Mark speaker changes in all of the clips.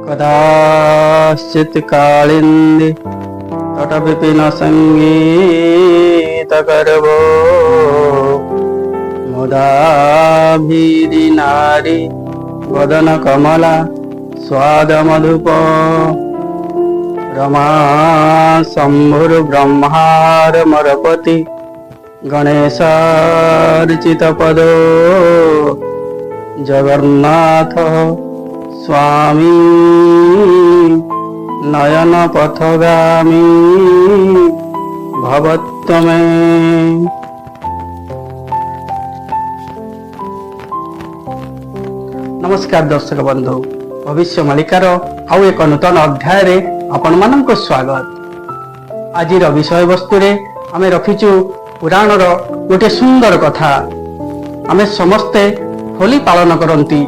Speaker 1: कदाचित् कालिंदी तटविपिन संगीत करवो मुदाभिरी नारी वदन कमला स्वाद मधुप रमा शंभुर ब्रह्मार मरपति गणेशार्चित पदो जगन्नाथ स्वामी नयन पथगामी भवत्तमे। नमस्कार दर्शक बंधु, भविष्य मालिकार आउ एक नूतन अध्याय रे आपण मानक स्वागत। आज विषय वस्तु रे आमे रखिचु पुराण रो गोटे सुंदर कथा। आमे समस्ते होली पालन करंती।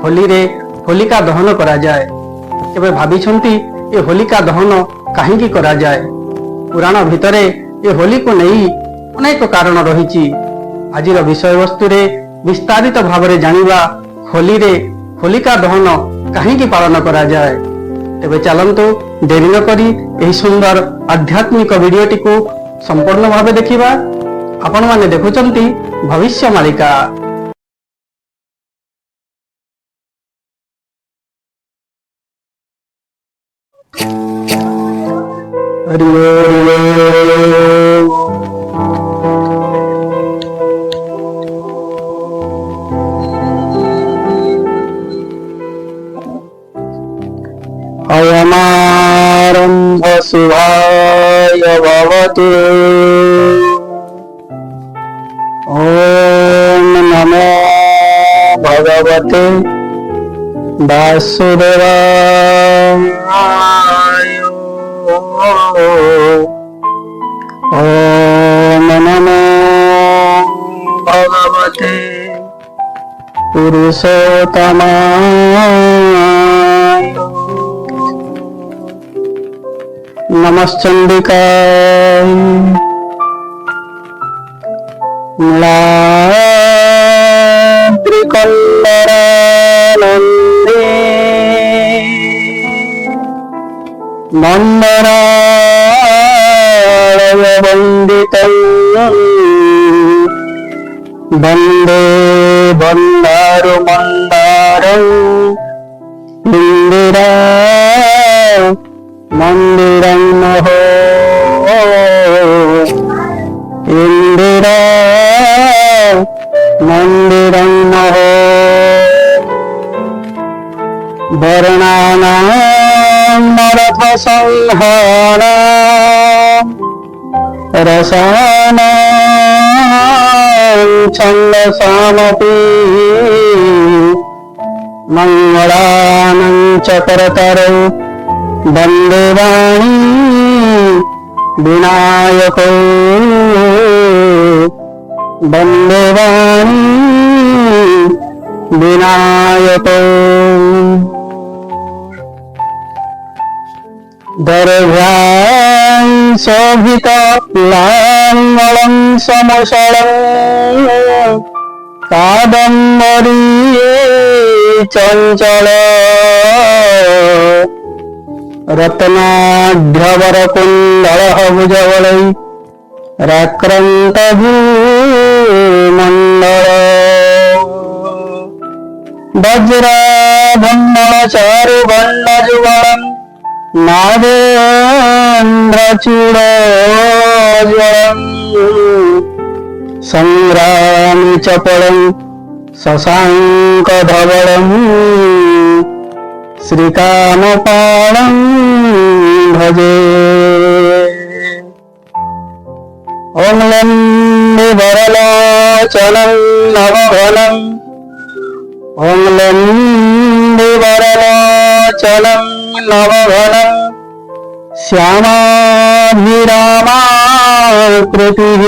Speaker 1: होली रे होलिका दहन करा जाए। केबे भाबिछंती ए होलिका दहन काहेकि करा जाए? पुराण भितरे ए होली को नहीं अनेक कारण रहिछि। आज विषय वस्तु रे विस्तारित भाव रे जानिबा होली रे होलिका दहन काहेकि पालन करा जाए। तेबे चलंतु देरी न करी एही सुंदर आध्यात्मिक वीडियोटी को संपूर्ण भाव देखिबा। आपण माने देखुचंती भविष्य मालिका। हरि ओम। अयमारंभ शुभाय भवतु। ओम नमो भगवते वासुदेवाय। ओम नमो भगवते पुरुषोत्तमाय। नमश्चंडिकाय नीलाद्रिकल्लरानन्दे मन्दरालयवन्दितं वन्दे वन्दारुमन्दारं इन्दिरा मंदिरं नहो इंदिरा मंदिरं नहो। वर्णानां नरथ संहारा रसानां छन्दसामपि मंगलानां च करतरौ वन्दे वाणी विनायको वन्दे वाणी विनायको। दर्भां शोभित लाङ्गलं समशलं कादम्बरी चञ्चल रत्नाढ्यवर कुंडल भुजवलै राक्रांत भूमंडल वज्राभण्डल चारुबण्डजुगलं नागेन्द्रचूडोज्वलं संग्रामि चपलं शशाङ्कधवलं श्रीकामपाणं भजे। ओं लम्बिवरलोचनं नवघनं ओं लम्बिवरलोचनं नवघनं श्यामाभिरामाकृतिः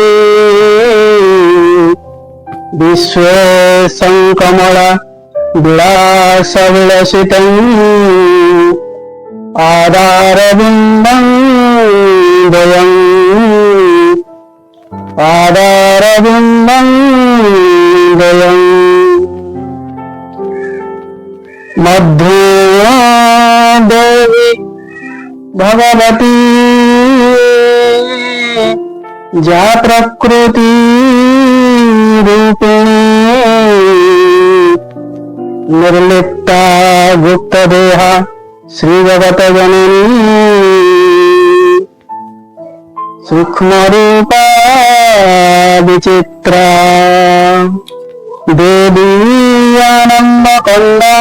Speaker 1: विश्वेशं कमला विलासविलसितं आदारविन्दं द्वयम् आदारविन्दं द्वयम् मध्ये देवी भगवती जा प्रकृति रूपिणी निर्लिप्ता गुप्त देहा श्री जगत जननी सूक्ष्म रूपा विचित्रा देवी आनंद कंदा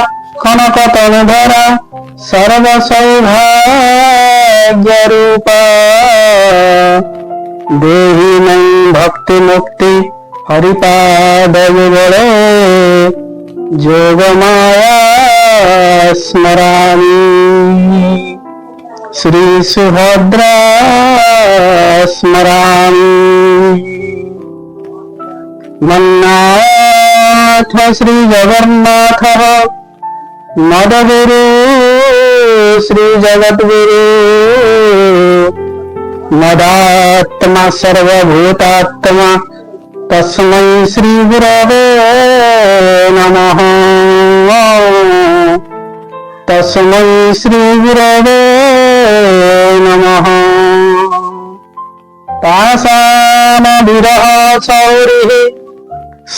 Speaker 1: कनक तनुधरा सर्व सौभाग्य रूपा देहि नैं भक्ति मुक्ति हरिपाद युगले जोग माया स्मरामि श्री सुभद्रा स्मरामि मन्नाथ श्री जगन्नाथ मदगुरु श्री जगद्गुरु मदात्मा सर्वभूतात्मा तस्मै श्री गुरवे नमः तस्मै श्री गुरवे नमः पाषाण विरह चौरिः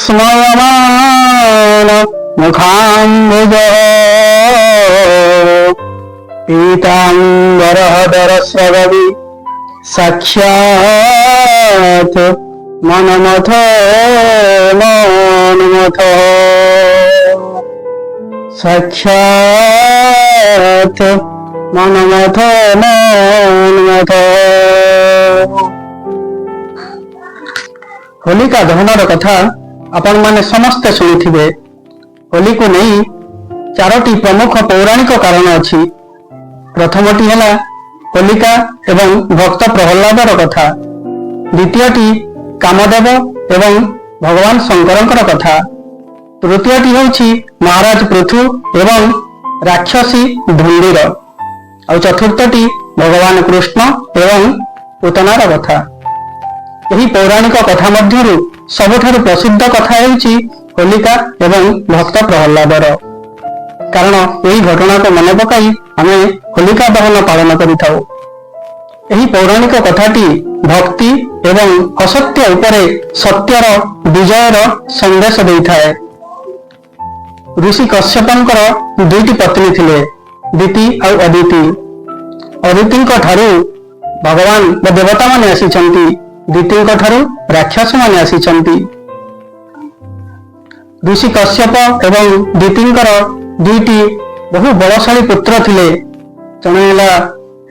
Speaker 1: स्मयमान मुखाम्बुजः पीताम्बरः दरस्रवि साक्षात् मनमथ मनमथ साक्षात् मनमथ मनमथ। होलिका दहनर कथा आपण माने समस्ते शुणिथिबे। होली को नहीं चारोटी प्रमुख पौराणिक कारण अछि। प्रथमटी हैला होलिका एवं भक्त प्रहल्लादर कथा, द्वितीयटी कामदेव एवं भगवान शंकरंकर कथा, तृतीयटी होछि महाराज पृथु एवं राक्षसी धुंडीर, और चतुर्थटी भगवान कृष्ण एवं पूतनार कथा। यही पौराणिक कथा मध्यरु सबुठारु प्रसिद्ध कथा हेउछि होलिका एवं भक्त प्रहल्लादर। कारण यही घटना को मन पकाई आमे होलिका दहन पालन करिथाउ। यही पौराणिक कथाटी भक्ति एवं असत्य उपरे सत्यर विजयर संदेश देइथाए। ऋषि कश्यपंकर दुईटी पत्नी थिले, दिति और अदिति। अदितिंक ठारू भगवान व देवता माने आसीचंती, दितिंक ठारू राक्षस माने आसीचंती। ऋषि कश्यप एवं दितिंकर दुईटी बहु बलशाली पुत्र थिले, जने हैला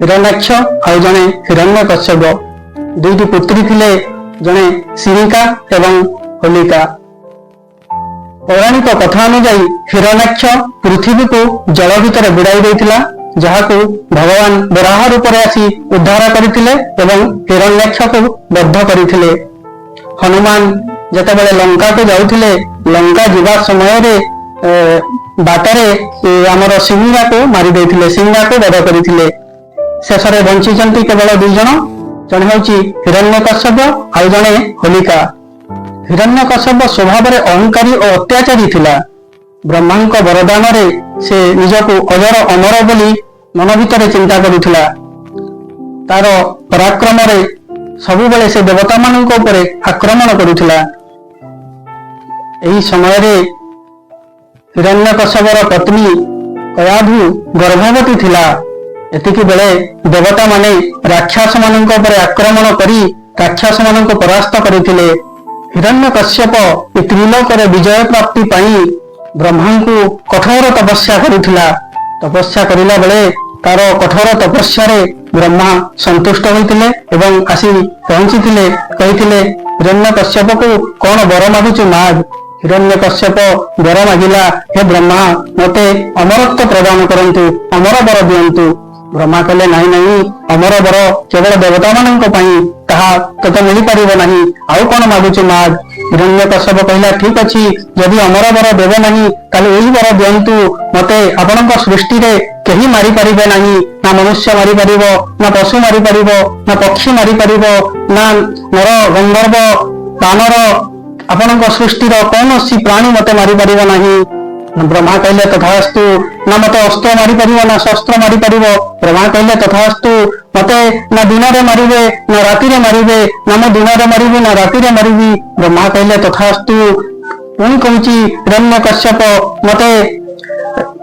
Speaker 1: हिरण्याक्ष और जने हिरण्यकश्यप। दुईटी पुत्री थिले, जने सिरिका एवं होलिका। पौराणिक कथा अनुଯାयी हिरण्याक्ष पृथ्वी को जल भितर बुड़ाई देइथिला, जहाकू भगवान वराह रूप में आसी उद्धार करथिले एवं हिरण्याक्ष को बद्ध करथिले। हनुमान जेतेबेले लंका को जाउथिले, लंका जीवा समय रे बाटरे आमर सिंहा को मारी देथिले, सिंहा को वध करथिले। शेष रे बंचिचंती केवल दुई जण, जणे होछि हिरण्यकश्यप और जणे होलिका। हिरण्यकश्यप स्वभाव रे अहंकारी और अत्याचारी थिला। ब्रह्मांक वरदान रे से निजको अजर अमर बोली मन भितर चिंता करुथिला। तार पराक्रम रे सबु बेले से देवता मानक उपरे आक्रमण करुथिला। एही समय रे हिरण्यकश्यपर पत्नी कयाधु गर्भवती थिला। एतिकी बेले देवता माने राक्षस मानक उपरे आक्रमण करी राक्षस मानक परास्त करिथिले। हिरण्यकश्यप त्रिलोक रे विजय प्राप्ति पाई ब्रह्मा को कठोर तपस्या करुथिला। तपस्या करिला बेले तार कठोर तपस्या रे ब्रह्मा संतुष्ट होइतिले एवं आसी पहुंचीतिले। कहितिले हिरण्यकश्यप को कौन वर मागुछु माग। हिरण्यकश्यप वर मागिला, हे ब्रह्मा मते अमरत्व प्रदान करंतु, अमर वर दियंतु। ब्रह्मा कहले नहीं नहीं, अमर वर केवल देवता मानक पई, ताहा तते मिली परिबो नाही, आउ कोन मागुछु माग। हिरण्यकश्यप कहला ठीक अछि, यदि अमर वर देबे नाही ताले एही वर दियंतु। मते आपनक सृष्टि रे केही मारी परिबे नाही, ना मनुष्य मारी परिबो, ना पशु मारी परिबो, ना पक्षी मारी परिबो, ना नर गंधर्व दानर आपनक सृष्टि रो कौनसी प्राणी मते मारी परिबो नाही। ब्रह्मा कहले तथास्तु। ना मते अस्त्र मारी परिबो ना शस्त्र मारी परिबो। ब्रह्मा कहले तथास्तु। मते ना दिन रे मारिबे ना राति रे मारिबे, ना मो दिन रे मारिबी ना राति रे मारिबी। ब्रह्मा कहले तथास्तु। पुणी कहूची हिरण्यकश्यप मते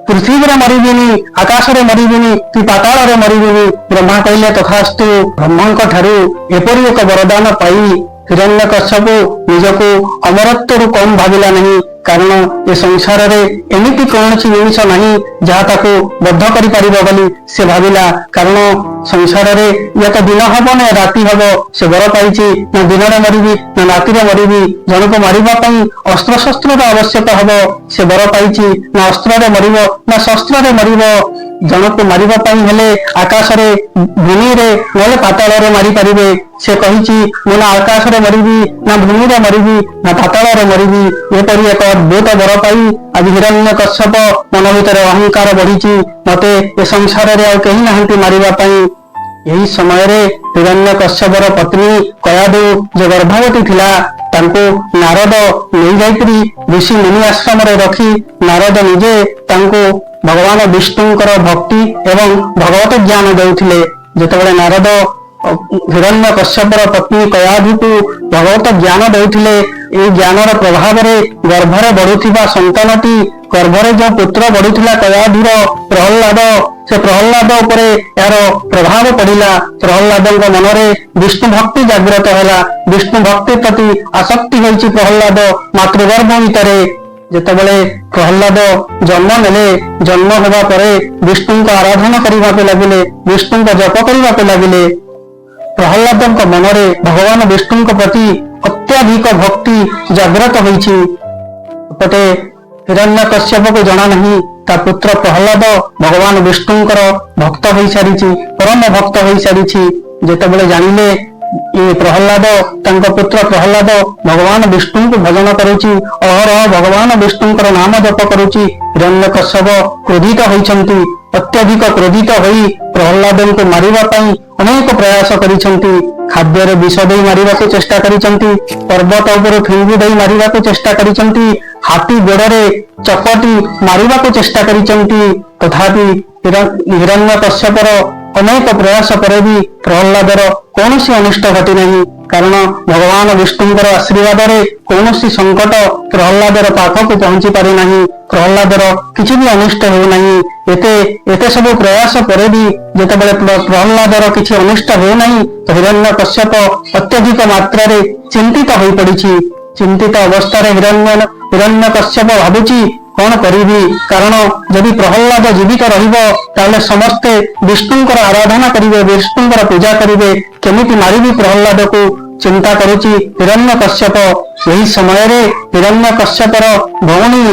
Speaker 1: पृथ्वी रे मरिबिनी, आकाश रे मरिबिनी कि पाताल रे मरिबिनी। ब्रह्मा कहले तथास्तु। ब्रह्मांक ठारू एपरि एक वरदान पाई हिरण्यकश्यप निजको अमरत्व कम भाविला नहीं, कारण ए संसार रे एमिति कौनसी जिनिस नहीं जहाँ ताको बद्ध करि परिबो बोली से भाविला। कारण संसार रे या तो दिन हब ना राति हब, से वर पाइछि ना दिन रे मरिबी ना राति रे मरिबी। जनको मारिबा पई अस्त्र शस्त्र आवश्यक हब, से वर पाइछि ना अस्त्र रे मरिबो ना शस्त्र रे मरिबो। जनको मारिबा पई हेले आकाश रे भूमि रे नले पाताल रे मारि परिबे। से कहिछि मु ना आकाश रे मरिबी ना भूमि रे मरिबी ना पाताल रे मरिबी। एपरि एक अद्भुत वर पाई आज हिरण्यकश्यप मन भीतर अहंकार बढ़िछि, मते ए संसार रे आउ केही नाहंती मारिबा पई। यही समय रे हिरण्यकश्यपर पत्नी कयादु जो गर्भवती थिला तांको नारद नहीं जाइकरी ऋषि मुनि आश्रम रे रखी नारद निजे तांको भगवान विष्णुଙ୍କର भक्ति एवं भगवत ज्ञान देउथिले। जेतेबेले नारद हिरण्यकश्यपर पत्नी कयादुको भगवत ज्ञान देउथिले, ए ज्ञानर प्रभाव रे गर्भरे बढ़ुथिबा संतानटी गर्भरे जो पुत्र बढ़ुथिला कयादुर प्रहल्लाद, से प्रहल्लाद उपरे यार प्रभाव पड़िला। प्रहल्लादଙ୍କ मनरे विष्णु भक्ति जागृत होला, विष्णु भक्ति प्रति आसक्ति होइछि प्रहल्लाद मातृगर्भ भितरे। जेतेबेले प्रहल्लाद जन्म नेले, जन्म होगा परे विष्णुଙ୍କ आराधना करिबाके लागिले, विष्णुଙ୍କ जप करिबाके लागिले। प्रहल्लादଙ୍କ मनरे भगवान विष्णुଙ୍କ प्रति अत्याधिक भक्ति जागृत होइछि। पटे हिरण्यकश्यप को जना नहीं ता पुत्र प्रहल्लाद भगवान विष्णुଙ୍କର भक्त होई सारिछि, परम भक्त होई सारिछि। जेतेबेले जानिले ये प्रहल्लाद तांको पुत्र प्रहल्लाद भगवान विष्णु को भजन करुछि, अहरह भगवान विष्णुଙ୍କର नाम जप करुछि, हिरण्यकश्यप क्रोधित होइछन्ति। अत्यधिक क्रोधित होई प्रहल्लादଙ୍କୁ मारिबा पई अनेक प्रयास करिछन्ति। खाद्य रे विष देई मारिबाको चेष्टा करिछन्ति, पर्वत उपर फिंगी देई मारिबाको चेष्टा करिछन्ति, हाथी गोड़रे चकटी मारिबाको चेष्टा करिछन्ति। तथापि हिरण्यकश्यपर अनेक प्रयास पर भी प्रहल्लादर कौनसी अनिष्ट घटी नहीं, कारण भगवान विष्णुଙ୍କର आशीर्वाद रे कौनसी संकट प्रहल्लादर पाखक पहुंची पारि नहीं, प्रहल्लादर किछि भी अनिष्ट हो नहीं। एते सब प्रयास पर भी जेतेबेले प्रहल्लादर किछि अनिष्ट हो नहीं तो हिरण्यकश्यप अत्यधिक मात्रा रे चिंतित होई पड़िछि। चिंतित अवस्था रे हिरण्यकश्यप भाबुछि कौन करिबी, कारण यदि प्रहल्लाद जीवित रहिबो ताले समस्ते विष्णुଙ୍କର आराधना करिवे, विष्णुଙ୍କର पूजा करिवे, केमिति मारिबी प्रहल्लाद को चिंता करुछि हिरण्यकश्यप। यही समय रे हिरण्यकश्यपर भौणी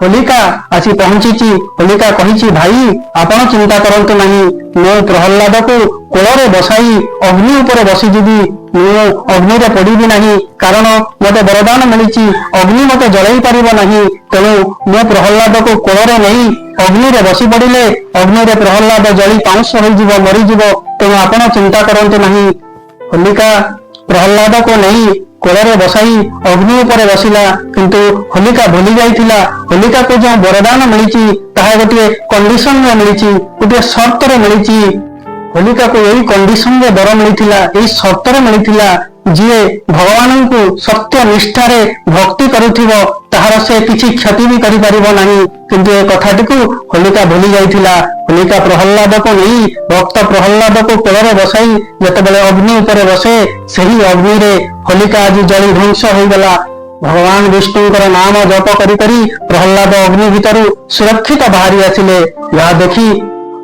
Speaker 1: होलिका आसी पहुंची। होलिका कहिछि भाई आपण चिंता करंतु नहीं, मो प्रहल्लाद को कोଳରେ बसाई अग्नि ऊपर बसी जीवी, मु अग्नि रे पड़िबी नहीं, कारण मते वरदान मिलिछि अग्नि मते जलाई परिबो नहीं। तेणु मो प्रहल्लाद को कोଳରେ नहीं अग्नि रे बसी पड़िले अग्नि रे प्रहल्लाद जली पाउंस होई जीवो, मरि जीवो, तेणु आपण चिंता करंतु नहीं। होलिका प्रहल्लाद को नहीं कोଳରେ बसाई अग्नि ऊपर बसिला, किंतु होलिका भूली जाइथिला होलिका को जो वरदान मिलिछि ताहा गोटे कंडीशन रे मिलिछि, गोटे शर्त रे मिलिछि। होलिका को यही कंडीशन रे वर मिलिथिला, एही शर्त रे मिलिथिला जिए भगवान को सत्य निष्ठार भक्ति करुथिबो ताहार से किछि क्षति भी करि परिबो नहीं, किंतु ए कथाटी को होलिका भूली जाइथिला। होलिका प्रहल्लाद को नहीं भक्त प्रहल्लाद को कोଳରେ बसाई जेतेबेले अग्नि ऊपर बसे सही अग्नि रे होलिका आज जली ध्वंस हो गला। भगवान विष्णुଙ୍କର नाम जप करी करी प्रहल्लाद अग्नि भितरु सुरक्षित बाहरी आसिले। यह देखी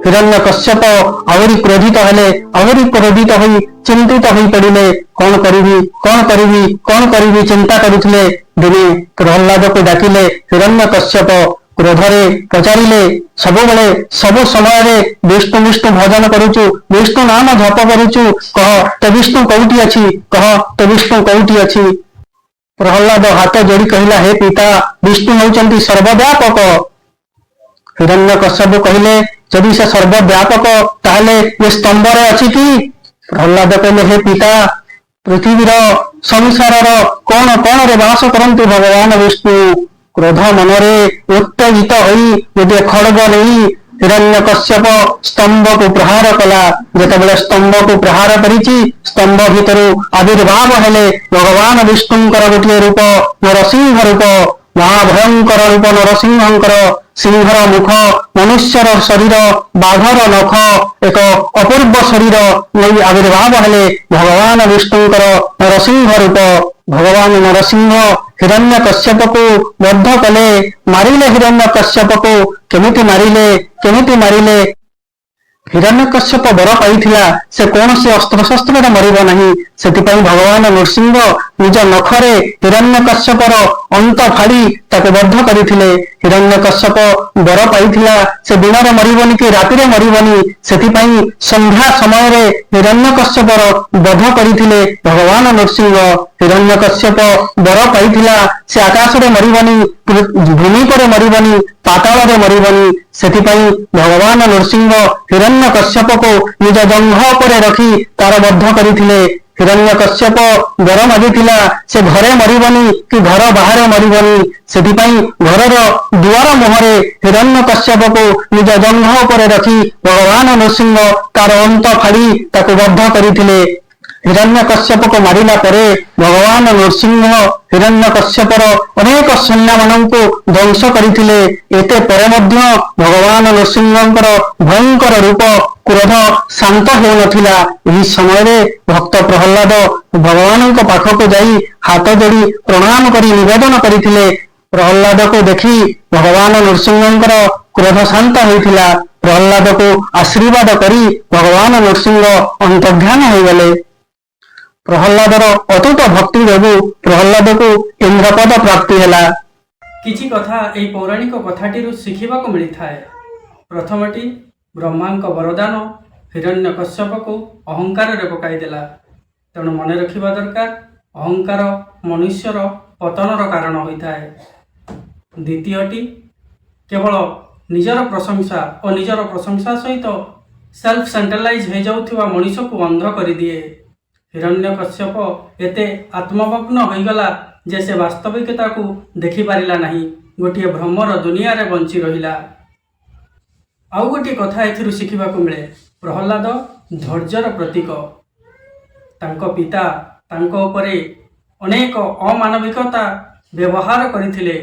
Speaker 1: हिरण्यकश्यप आवरी क्रोधित हेले, आवरी क्रोधित होई चिंतित होई पड़िले, कौन करिबी कौन करिबी कौन करिबी चिंता करुथिले। दिने प्रहल्लाद को डाकिले हिरण्यकश्यप क्रोधरे पचारिले, सबुबेले सब समय विष्णु विष्णु भजन करुचु, विष्णु नाम जप करुचु, कह तो विष्णु कोउठी अछि, कह तो विष्णु कोउठी अछि। प्रहल्लाद हाथ जोड़ी कहला हे पिता विष्णु होउचंती सर्वव्यापक। हिरण्यकश्यप कहिले यदि से सर्वव्यापक ताहले ये स्तंभ रे अछि कि। प्रहल्लाद कहले हे पिता पृथ्वीर संसार कौन कौन रे वास करंतु भगवान विष्णु, क्रोध मनरे उत्तेजित होई गोटे खड़ग नहीं हिरण्यकश्यप स्तंभ को प्रहार कला जेतेबेले स्तंभ को प्रहार करिछि स्तंभ भितर आविर्भाव हेले भगवान विष्णुंकर गोटे रूप नरसिंह रूप महाभयंकर रूप नरसिंहंकर सिंहर मुख मनुष्यर शरीर बाघर नख एक अपूर्व शरीर नहीं आविर्भाव हेले भगवान विष्णुंकर नरसिंह रूप भगवान नरसिंह हिरण्यकश्यप को बद्ध कले मारिले हिरण्यकश्यप को केमिति मारिले हिरण्यकश्यप बर पाइथिला से कौनसी अस्त्र शस्त्र मरिब नहीं सेतिपई भगवान नरसिंह निज नखरे हिरण्यकश्यपर अंत फाड़ी ताको बद्ध करथिले हिरण्यकश्यप बर पाइथिला से दिन रे मरिबनी कि राति रे मरिबनी सेतिपई संध्या समय रे हिरण्यकश्यपर बद्ध करथिले भगवान नरसिंह हिरण्यकश्यप बर पाइथिला से आकाश रे मरिबनी भूमि पर मरिबनी पाताल रे मरिबनी सेतिपई भगवान नरसिंह हिरण्यकश्यप को निज जंघ पर रखी तार बद्ध करथिले हिरण्यकश्यप वर मागिथिला से घरे मरिबनी कि घर बाहर मरिबनी सेतिपई घरर दुआर मुहरे हिरण्यकश्यप को निज जंघ पर रखी भगवान नरसिंह तार अंत फाड़ी ताको बद्ध करथिले हिरण्यकश्यप को मारिला परे भगवान नरसिंह हिरण्यकश्यपर अनेक सैन्य मानक ध्वंस करथिले एते परे मध्य भगवान नरसिंहंकर भयंकर रूप क्रोध शांत हो नथिला एही समय रे भक्त प्रहल्लाद भगवान पाखक जाई हाथ जोड़ी प्रणाम करी निवेदन करथिले प्रहल्लाद को देखी भगवान नरसिंहंकर क्रोध शांत होइथिला प्रहल्लाद को आशीर्वाद करी भगवान नरसिंह अंतर्ध्यान हो गले प्रहल्लादर अतुट भक्ति जोगु प्रहल्लाद को इंद्रपद प्राप्ति हैला।
Speaker 2: किछि कथा एई पौराणिक कथाटिरु शिखिबाको मिलिथाए। प्रथमटी ब्रह्मांक वरदान हिरण्यकश्यप को अहंकार रे पकाई देला तेणु मन रखिबा दरकार अहंकार मनुष्यर पतनर कारण होइथाए। द्वितीयटी केवल निजर प्रशंसा और निजर प्रशंसा सहित सेल्फ सेंट्रलाइज हो जाउथिबा मनुष्य को अंध कर दिए। हिरण्यकश्यप एते आत्ममग्न होइगला जे से वास्तविकता को देखि पारिला नहीं गोटे भ्रमर दुनिया रे बंची रहिला। आउ गोटे कथा एथिरु शिखिबाकु मिले प्रहल्लाद धैर्यर प्रतीक तांको पिता तांको उपरे अनेक अमानविकता व्यवहार करथिले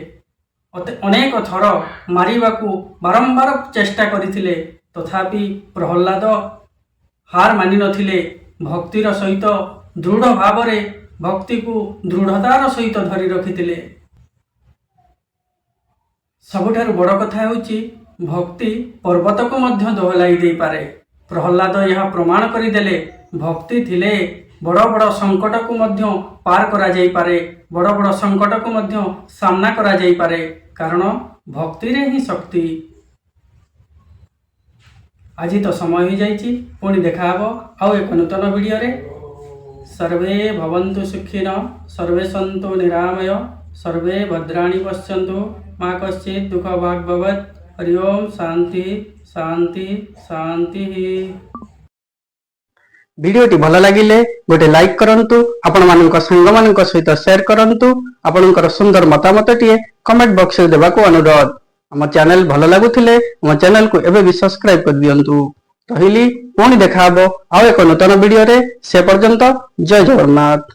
Speaker 2: अनेक थर मारिबाकू बारंबार चेष्टा करथिले तथापि प्रहल्लाद हार मानि नथिले भक्तिर सहित दृढ़ भाव भक्ति को दृढ़तार सहित धरी रखिथिले। सबुठारु बड़ कथा होउची भक्ति पर्वत को मध्य दोहलाई दे पारे। प्रहल्लाद यह प्रमाण करिदेले भक्ति थिले बड़ बड़ संकट को मध्य पार करा जाई पारे बड़ बड़ संकट को मध्य सामना करा जाई पारे कारण भक्ति रे ही शक्ति। आज तो समय हो जाइए पुणी देखा आउ एक नूतन वीडियो रे। सर्वे भवन्तु सुखिनः सर्वे सन्तु निरामय सर्वे भद्राणि पश्यन्तु मा कश्चित् दुःख भाग् भवेत्। हरि ओम शांति शांति शांति।
Speaker 1: वीडियोटी भल लगिले गोटे लाइक करंतु आपण मानक संग मानक सहित शेयर करंतु आपणकर सुंदर मतामत टिए कमेंट बॉक्स रे देबाको अनुरोध। हम चैनल भल लगुथिले हम चैनल को एबे भी सब्सक्राइब कर दियंतु। रहिली पुणी देखा आउ एक नूतन वीडियो रे से पर्यंत जय जगन्नाथ।